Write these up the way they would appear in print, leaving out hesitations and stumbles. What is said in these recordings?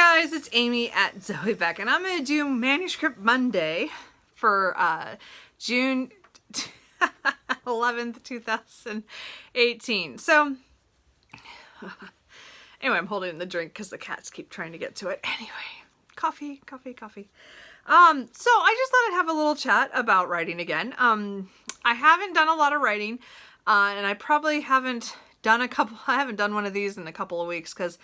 guys, it's Amy at Zoe Beck, and I'm going to do Manuscript Monday for June 11th, 2018. So, anyway, I'm holding the drink because the cats keep trying to get to it. Anyway, coffee. So I just thought I'd have a little chat about writing again. I haven't done a lot of writing, and I probably haven't done I haven't done one of these in a couple of weeks because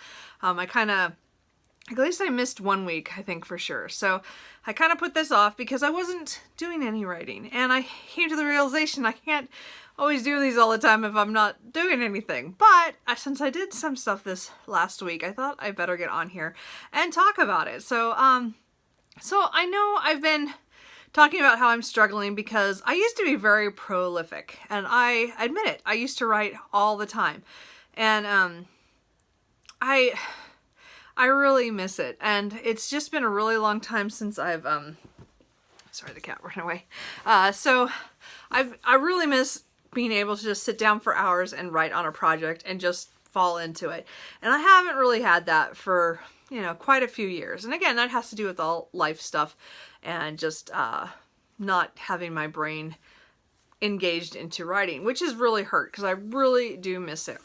at least I missed 1 week, I think, for sure. So I kind of put this off because I wasn't doing any writing. And I came to the realization I can't always do these all the time if I'm not doing anything. But since I did some stuff this last week, I thought I better get on here and talk about it. So I know I've been talking about how I'm struggling because I used to be very prolific. And I admit it, I used to write all the time. And I really miss it, and it's just been a really long time since I've, sorry, the cat ran away. So I really miss being able to just sit down for hours and write on a project and just fall into it. And I haven't really had that for, quite a few years. And again, that has to do with all life stuff and just not having my brain engaged into writing, which has really hurt because I really do miss it.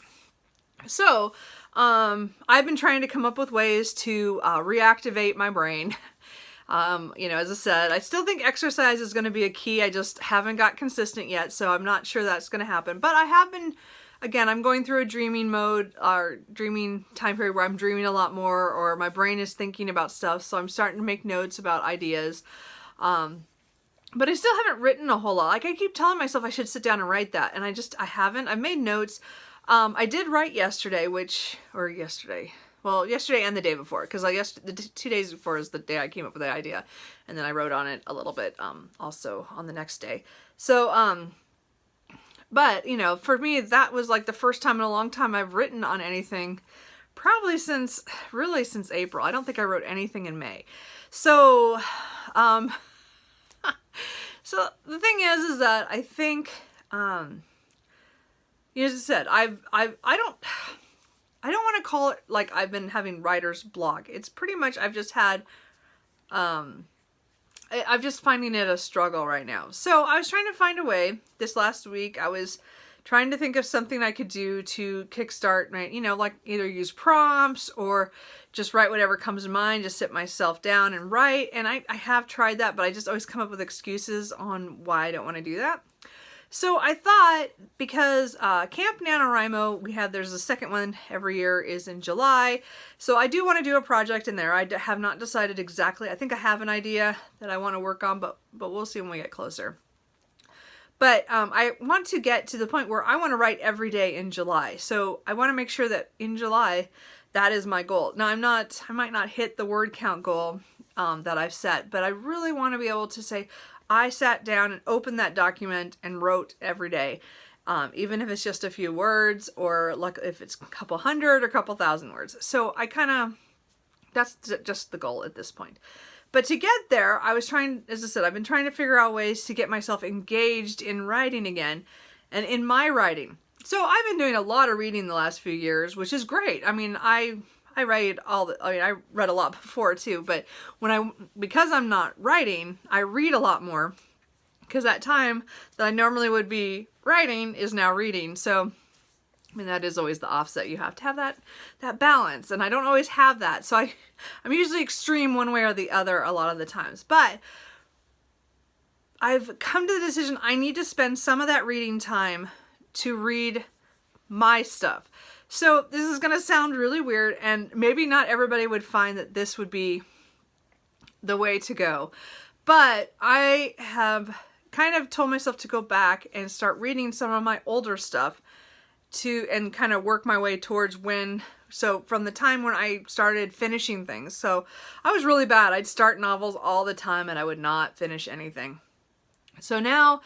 So, I've been trying to come up with ways to reactivate my brain. As I said, I still think exercise is going to be a key. I just haven't got consistent yet, so I'm not sure that's going to happen. But I have been, again, I'm going through a dreaming mode, or dreaming time period where I'm dreaming a lot more, or my brain is thinking about stuff, so I'm starting to make notes about ideas. But I still haven't written a whole lot. Like, I keep telling myself I should sit down and write that, and I haven't. I've made notes. I did write yesterday, yesterday and the day before, because the 2 days before is the day I came up with the idea, and then I wrote on it a little bit, also on the next day. So, but, for me, that was like the first time in a long time I've written on anything, probably since April. I don't think I wrote anything in May. So, so the thing is that I think, as I said, I don't want to call it like I've been having writer's block. It's pretty much I've just had, I'm just finding it a struggle right now. So I was trying to find a way this last week. I was trying to think of something I could do to kickstart my, like either use prompts or just write whatever comes to mind, just sit myself down and write. And I have tried that, but I just always come up with excuses on why I don't want to do that. So I thought, because Camp NaNoWriMo, there's a second one every year, is in July. So I do want to do a project in there. I have not decided exactly. I think I have an idea that I want to work on, but we'll see when we get closer. But I want to get to the point where I want to write every day in July. So I want to make sure that in July, that is my goal. Now I might not hit the word count goal that I've set, but I really want to be able to say, I sat down and opened that document and wrote every day, even if it's just a few words, or like if it's a couple hundred or a couple thousand words. So that's just the goal at this point. But to get there, as I said, I've been trying to figure out ways to get myself engaged in writing again and in my writing. So I've been doing a lot of reading the last few years, which is great. I mean, I read I read a lot before too, but because I'm not writing, I read a lot more, because that time that I normally would be writing is now reading. So, I mean, that is always the offset. You have to have that balance, and I don't always have that. So I'm usually extreme one way or the other a lot of the times, but I've come to the decision I need to spend some of that reading time to read my stuff. So this is going to sound really weird, and maybe not everybody would find that this would be the way to go. But I have kind of told myself to go back and start reading some of my older stuff and kind of work my way towards from the time when I started finishing things. So I was really bad. I'd start novels all the time and I would not finish anything. So now,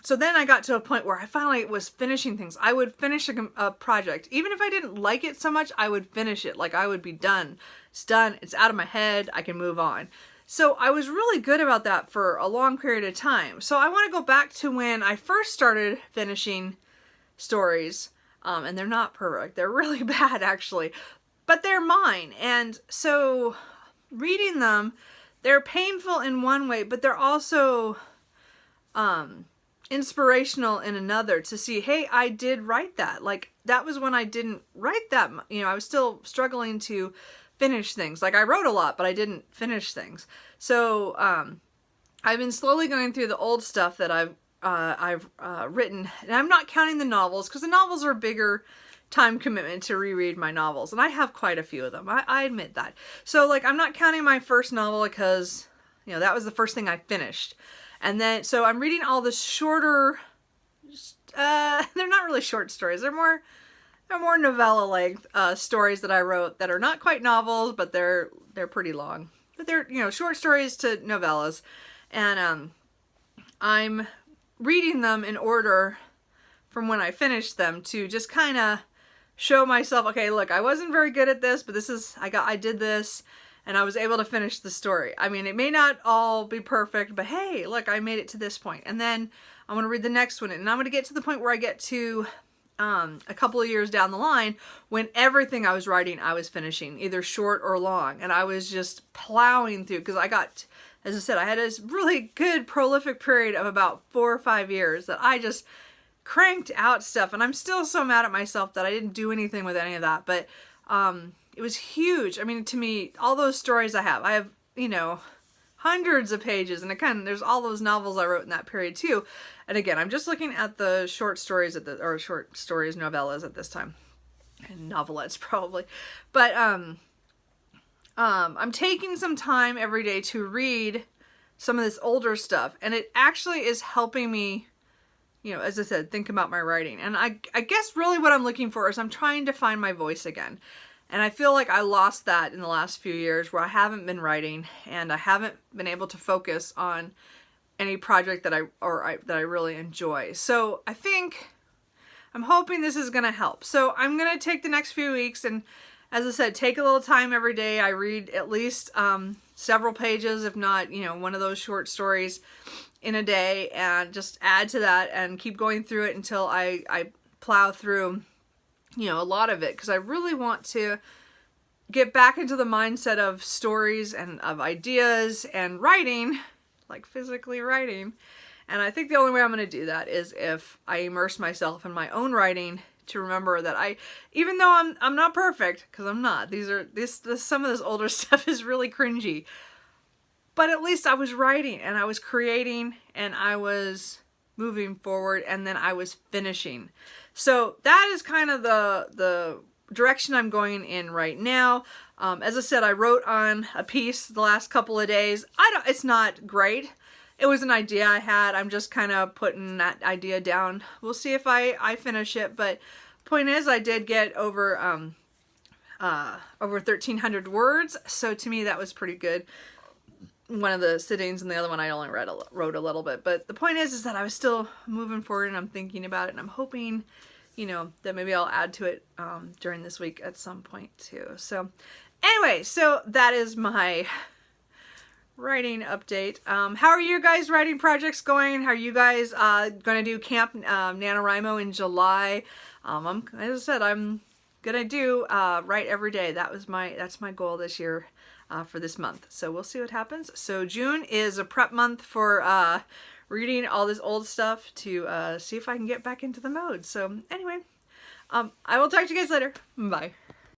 so then I got to a point where I finally was finishing things. I would finish a project. Even if I didn't like it so much, I would finish it. Like, I would be done. It's done. It's out of my head. I can move on. So I was really good about that for a long period of time. So I want to go back to when I first started finishing stories. And they're not perfect. They're really bad, actually. but they're mine. And so reading them, they're painful in one way, but they're also inspirational in another, to see, hey, I did write that. Like, that was when I didn't write that. You know, I was still struggling to finish things. Like, I wrote a lot, but I didn't finish things. So I've been slowly going through the old stuff that I've written, and I'm not counting the novels, because the novels are a bigger time commitment to reread my novels, and I have quite a few of them. I admit that. So, like, I'm not counting my first novel, because, you know, that was the first thing I finished. And then, so I'm reading all the shorter, they're not really short stories. They're more novella length stories that I wrote that are not quite novels, but they're pretty long. But they're, you know, short stories to novellas. And I'm reading them in order from when I finished them, to just kind of show myself, okay, look, I wasn't very good at this, but this is, I did this, and I was able to finish the story. I mean, it may not all be perfect, but hey, look, I made it to this point. And then I'm going to read the next one, and I'm going to get to the point where I get to a couple of years down the line, when everything I was writing, I was finishing, either short or long. And I was just plowing through, because I got, as I said, I had this really good prolific period of about 4 or 5 years that I just cranked out stuff. And I'm still so mad at myself that I didn't do anything with any of that. But it was huge. I mean, to me, all those stories I have, you know, hundreds of pages, and there's all those novels I wrote in that period too. And again, I'm just looking at the short stories or short stories, novellas at this time, and novelettes probably. But I'm taking some time every day to read some of this older stuff, and it actually is helping me, you know, as I said, think about my writing. And I guess really what I'm looking for is I'm trying to find my voice again. And I feel like I lost that in the last few years, where I haven't been writing, and I haven't been able to focus on any project that I really enjoy. So I'm hoping this is going to help. So I'm going to take the next few weeks, and as I said, take a little time every day. I read at least several pages, if not, you know, one of those short stories in a day, and just add to that and keep going through it until I plow through, you know, a lot of it, because I really want to get back into the mindset of stories and of ideas and writing, like physically writing. And I think the only way I'm going to do that is if I immerse myself in my own writing, to remember that even though I'm not perfect, because I'm not, some of this older stuff is really cringy, but at least I was writing, and I was creating, and I was moving forward, and then I was finishing. So that is kind of the direction I'm going in right now. As I said, I wrote on a piece the last couple of days. It's not great. It was an idea I had. I'm just kind of putting that idea down. We'll see if I finish it. But point is, I did get over 1,300 words. So to me, that was pretty good. One of the sittings, and the other one I only wrote a little bit. But the point is that I was still moving forward, and I'm thinking about it, and I'm hoping, you know, that maybe I'll add to it during this week at some point too. So anyway, so that is my writing update. How are you guys' writing projects going? How are you guys going to do Camp NaNoWriMo in July? As I said, I'm gonna do write every day. That's my goal this year. For this month. So we'll see what happens. So June is a prep month for reading all this old stuff to see if I can get back into the mode. So anyway, I will talk to you guys later. Bye.